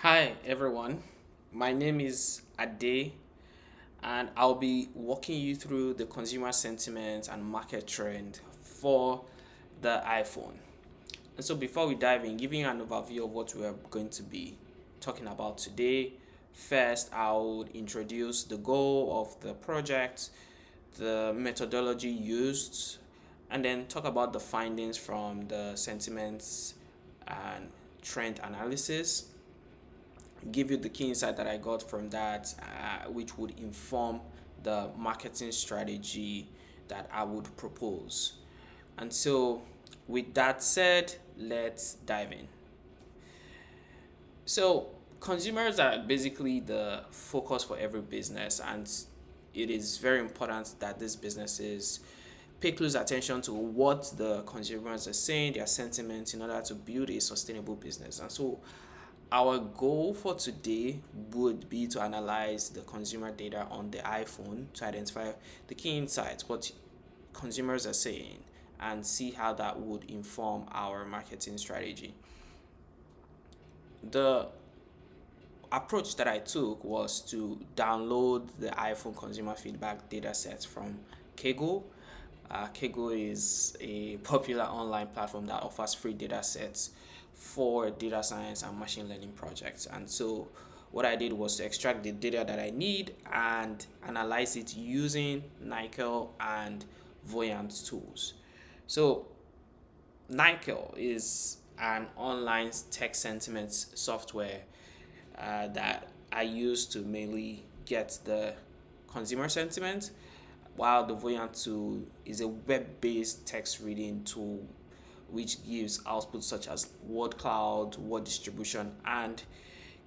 Hi everyone, my name is Ade and I'll be walking you through the consumer sentiment and market trend for the iPhone. And so before we dive in, giving you an overview of what we are going to be talking about today. First, I would introduce the goal of the project, the methodology used, and then talk about the findings from the sentiments and trend analysis, give you the key insight that I got from that, which would inform the marketing strategy that I would propose. And so, with that said, let's dive in. So, consumers are basically the focus for every business, and it is very important that these businesses pay close attention to what the consumers are saying, their sentiments, in order to build a sustainable business. And so, our goal for today would be to analyze the consumer data on the iPhone to identify the key insights, what consumers are saying, and see how that would inform our marketing strategy. The approach that I took was to download the iPhone consumer feedback dataset from Kaggle. Kaggle is a popular online platform that offers free data sets for data science and machine learning projects. And so, what I did was to extract the data that I need and analyze it using Nyckel and Voyant tools. So, Nyckel is an online text sentiment software that I use to mainly get the consumer sentiment, while the Voyant tool is a web-based text reading tool which gives outputs such as word cloud, word distribution, and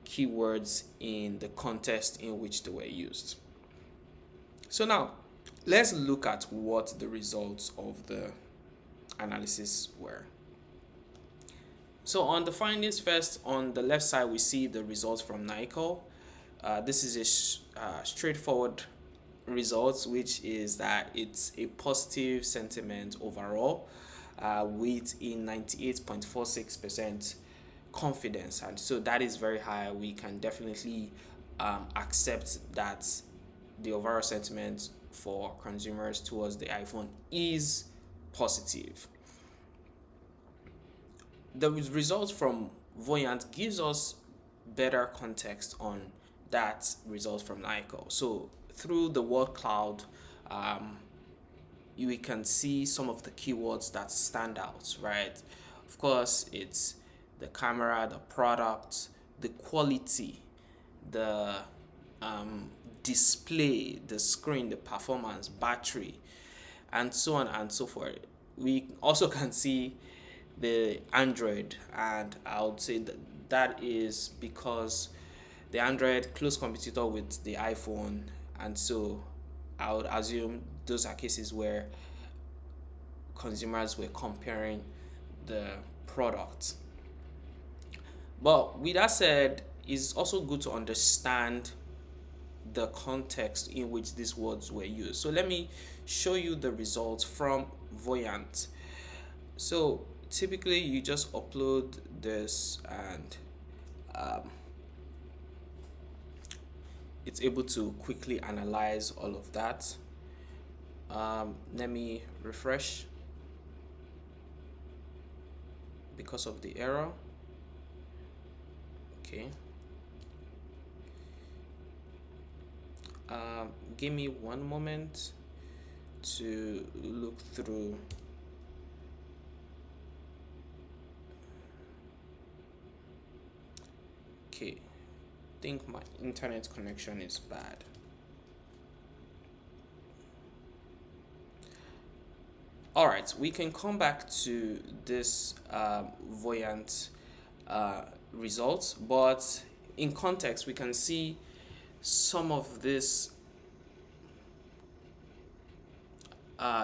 keywords in the context in which they were used. So now, let's look at what the results of the analysis were. So on the findings first, on the left side, we see the results from Nyckel. This is a straightforward results, which is that it's a positive sentiment overall, with a 98.46% confidence, and so that is very high. We can definitely accept that the overall sentiment for consumers towards the iPhone is positive. The results from Voyant gives us better context on that result from Nyckel. So through the word cloud, um, we can see some of the keywords that stand out, right? Of course, it's the camera, the product, the quality, the display, the screen, the performance, battery, and so on and so forth. We also can see the Android, and I would say that is because the Android close competitor with the iPhone, and so I would assume those are cases where consumers were comparing the product. But with that said, it's also good to understand the context in which these words were used. So let me show you the results from Voyant. So typically you just upload this and um, it's able to quickly analyze all of that. Let me refresh because of the error. Okay. Give me one moment to look through. Okay, I think my internet connection is bad. All right, we can come back to this Voyant results, but in context, we can see some of this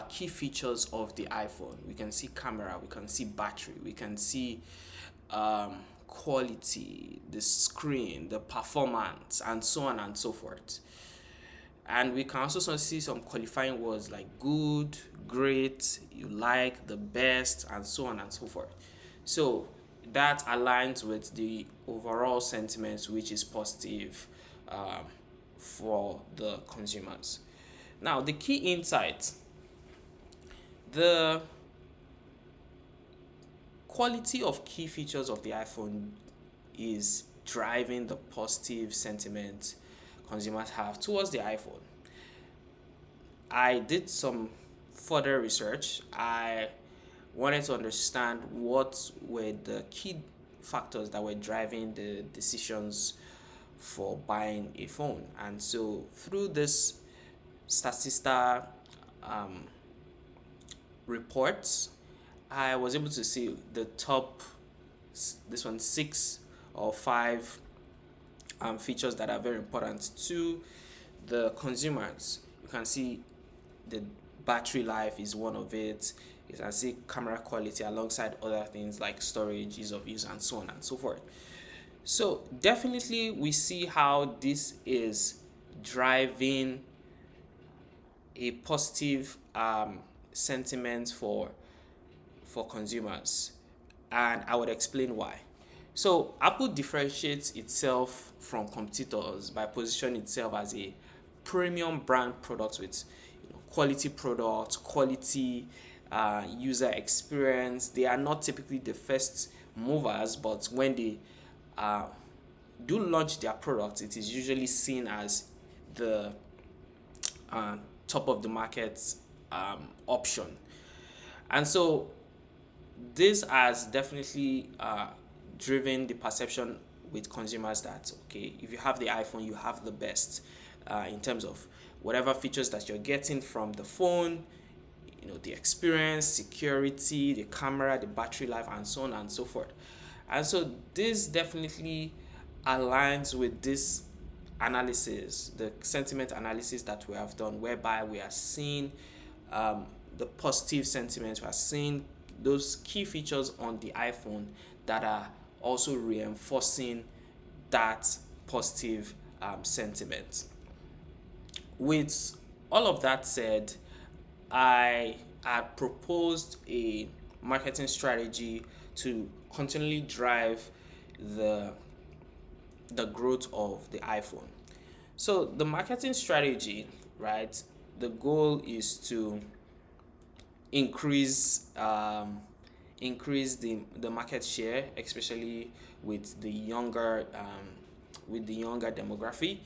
key features of the iPhone. We can see camera, we can see battery, we can see quality, the screen, the performance, and so on and so forth. And we can also see some qualifying words like good, great, you like, the best, and so on and so forth. So that aligns with the overall sentiment, which is positive um, for the consumers. Now, the key insight: the quality of key features of the iPhone is driving the positive sentiment consumers have towards the iPhone. I did some further research. I wanted to understand what were the key factors that were driving the decisions for buying a phone. And so through this Statista um, reports, I was able to see the top, this one, six or five features that are very important to the consumers. You can see the battery life is one of it. You can see camera quality alongside other things like storage, ease of use, and so on and so forth. So definitely we see how this is driving a positive sentiment for consumers, and I would explain why. So Apple differentiates itself from competitors by positioning itself as a premium brand product with quality products, quality user experience. They are not typically the first movers, but when they uh, do launch their products, it is usually seen as the uh, top of the market option. And so this has definitely driven the perception with consumers that, okay, if you have the iPhone, you have the best in terms of whatever features that you're getting from the phone, the experience, security, the camera, the battery life, and so on and so forth. And so this definitely aligns with this analysis, the sentiment analysis that we have done, whereby we are seeing the positive sentiments, we are seeing those key features on the iPhone that are also reinforcing that positive sentiment. With all of that said, I had proposed a marketing strategy to continually drive the the growth of the iPhone. So the marketing strategy, right? The goal is to increase increase the market share, especially with the younger demography.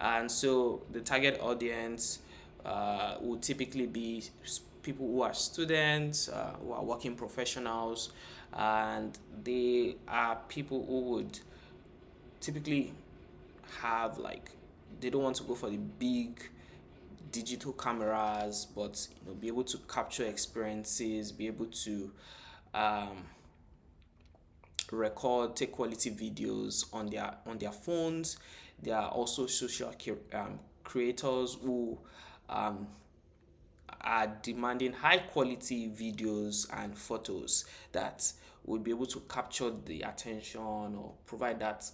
And so the target audience would typically be people who are students, who are working professionals, and they are people who would typically have, like, they don't want to go for the big digital cameras, but be able to capture experiences, be able to um, record, take quality videos on their phones. There are also social creators who um, are demanding high quality videos and photos that would be able to capture the attention or provide that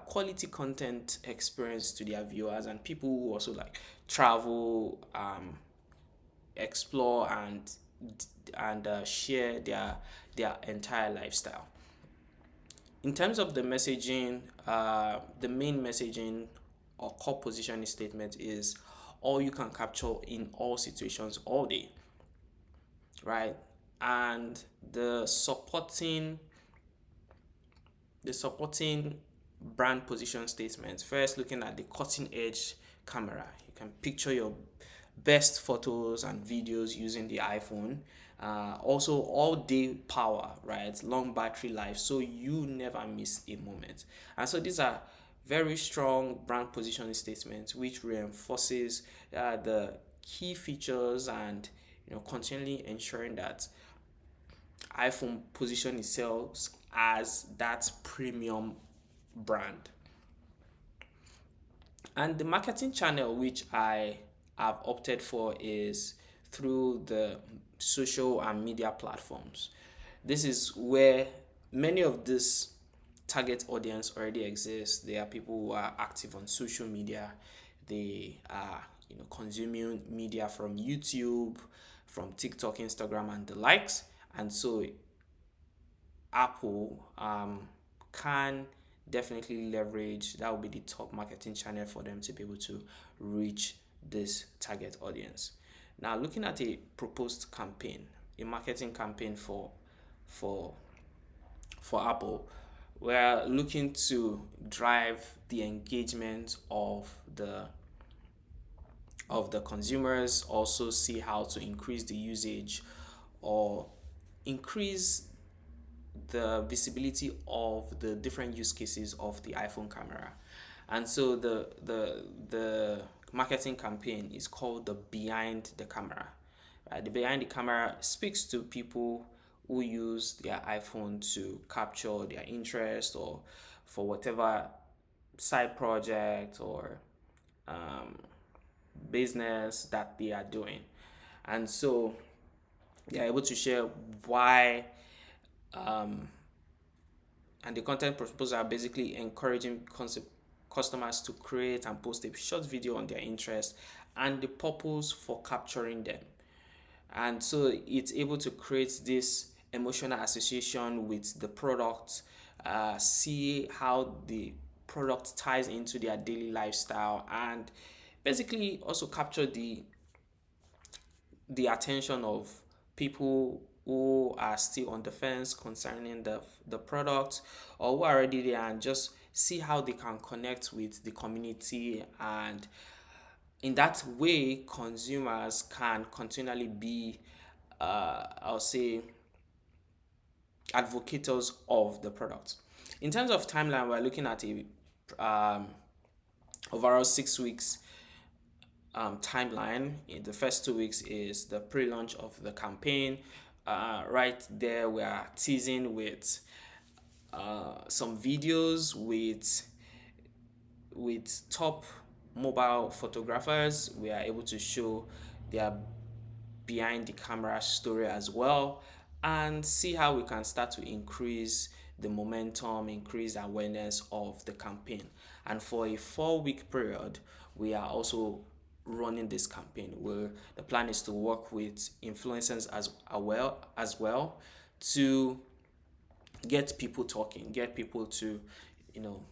quality content experience to their viewers, and people who also like travel, explore, and share their entire lifestyle. In terms of the messaging, the main messaging or core positioning statement is all you can capture in all situations all day, right? And the supporting brand position statements. First, looking at the cutting edge camera, you can picture your best photos and videos using the iPhone. Also, all day power, right? Long battery life, so you never miss a moment. And so these are very strong brand positioning statements, which reinforces the key features, and continually ensuring that iPhone position itself as that premium brand. And the marketing channel which I have opted for is through the social and media platforms. This is where many of this target audience already exists. There are people who are active on social media. They are consuming media from YouTube, from TikTok, Instagram, and the likes. And so Apple can definitely leverage, that will be the top marketing channel for them to be able to reach this target audience. Now, looking at a proposed campaign, a marketing campaign for Apple, we're looking to drive the engagement of the consumers, also see how to increase the usage or increase the visibility of the different use cases of the iPhone camera. And so the marketing campaign is called the Behind the Camera. The Behind the Camera speaks to people who use their iPhone to capture their interest or for whatever side project or um, business that they are doing. And so they are able to share why, um, and the content proposals are basically encouraging customers to create and post a short video on their interest and the purpose for capturing them. And so it's able to create this emotional association with the product, see how the product ties into their daily lifestyle, and basically also capture the attention of people who are still on the fence concerning the product, or who are already there, and just see how they can connect with the community. And in that way, consumers can continually be, I'll say, advocates of the product. In terms of timeline, we're looking at a um, overall 6 weeks timeline. In the first 2 weeks is the pre-launch of the campaign. Right there, we are teasing with some videos with top mobile photographers. We are able to show their behind the camera story as well, and see how we can start to increase the momentum, increase awareness of the campaign. And for a 4 week period, we are also running this campaign where the plan is to work with influencers as well to get people talking, get people to, you know,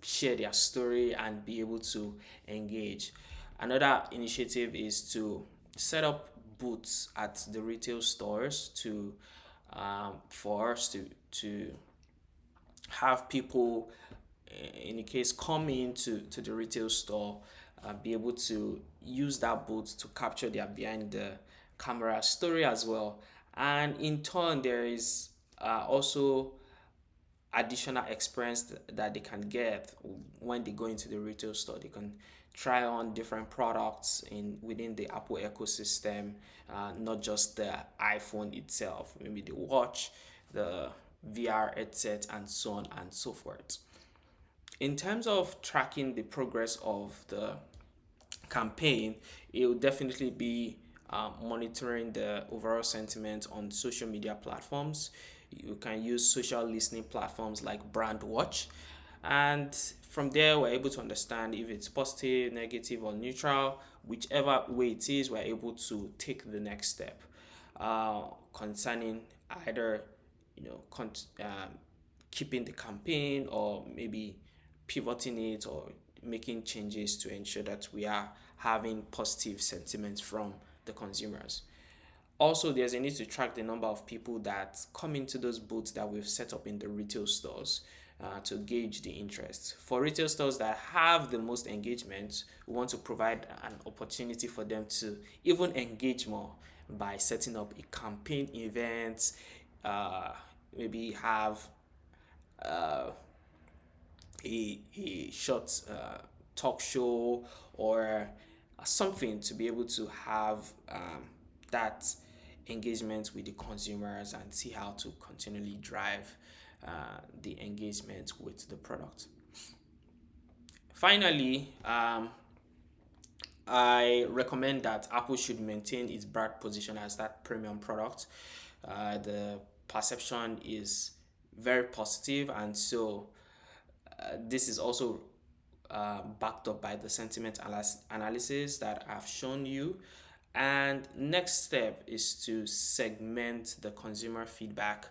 share their story and be able to engage. Another initiative is to set up booths at the retail stores to for us to have people, in the case, come into to the retail store, be able to use that booth to capture their behind the camera story as well. And in turn, there is also additional experience that they can get when they go into the retail store. They can try on different products in within the Apple ecosystem, not just the iPhone itself, maybe the watch, the VR headset, and so on and so forth. In terms of tracking the progress of the campaign, it will definitely be monitoring the overall sentiment on social media platforms. You can use social listening platforms like Brandwatch, and from there we're able to understand if it's positive, negative, or neutral. Whichever way it is, we're able to take the next step concerning either, you know, keeping the campaign, or maybe pivoting it, or making changes to ensure that we are having positive sentiments from the consumers. Also, there's a need to track the number of people that come into those booths that we've set up in the retail stores to gauge the interest. For retail stores that have the most engagement, we want to provide an opportunity for them to even engage more by setting up a campaign event, uh, maybe have uh, a short talk show, or something to be able to have that engagement with the consumers and see how to continually drive the engagement with the product. Finally, I recommend that Apple should maintain its brand position as that premium product. The perception is very positive, and so this is also backed up by the sentiment analysis that I've shown you. And next step is to segment the consumer feedback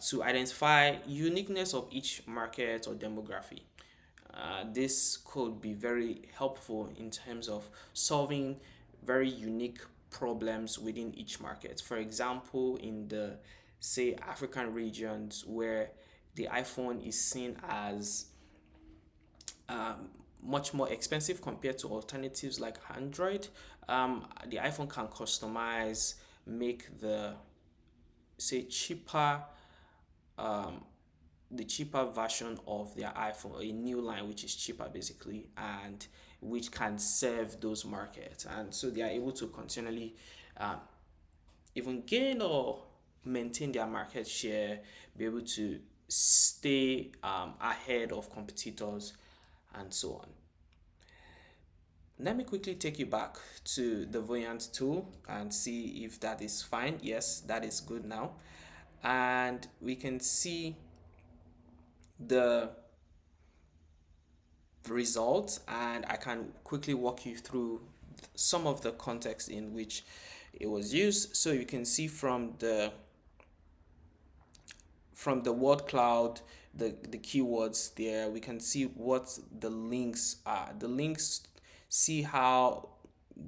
to identify uniqueness of each market or demography. This could be very helpful in terms of solving very unique problems within each market. For example, in the say African regions where the iPhone is seen as um, much more expensive compared to alternatives like Android, the iPhone can customize, make the say cheaper um, the cheaper version of their iPhone, a new line which is cheaper basically, and which can serve those markets. And so they are able to continually um, even gain or maintain their market share, be able to stay ahead of competitors, and so on. Let me quickly take you back to the Voyant tool and see if that is fine. Yes, that is good now. And we can see the results, and I can quickly walk you through some of the context in which it was used. So you can see from the word cloud, the keywords there, we can see what the links are. The links see how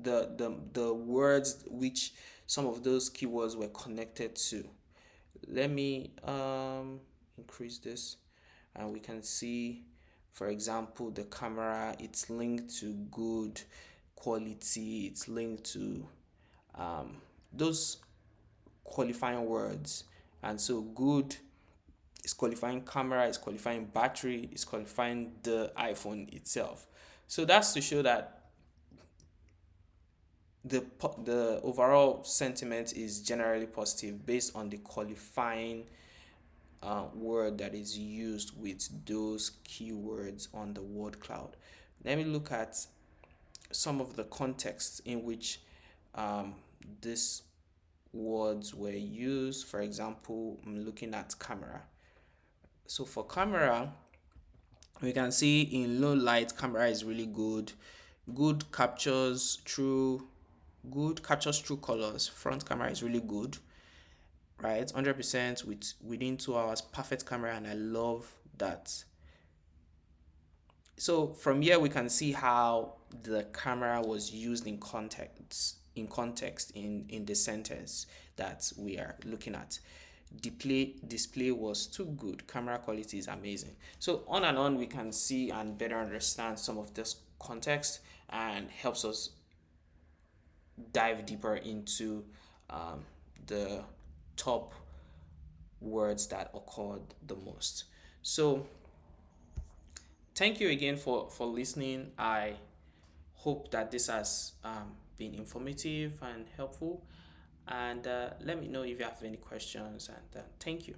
the words which some of those keywords were connected to. Let me increase this, and we can see, for example, the camera, it's linked to good quality, it's linked to um, those qualifying words. And so good is qualifying camera, is qualifying battery, is qualifying the iPhone itself. So that's to show that the overall sentiment is generally positive based on the qualifying word that is used with those keywords on the word cloud. Let me look at some of the contexts in which um, these words were used. For example, I'm looking at camera. So for camera, we can see in low light, camera is really good. Good captures true, good captures true colors. Front camera is really good, right? 100% with within 2 hours, perfect camera, and I love that. So from here we can see how the camera was used in the sentence that we are looking at. Display was too good, camera quality is amazing. So on and on we can see and better understand some of this context, and helps us dive deeper into the top words that occurred the most. So thank you again for listening. I hope that this has been informative and helpful. And let me know if you have any questions. And thank you.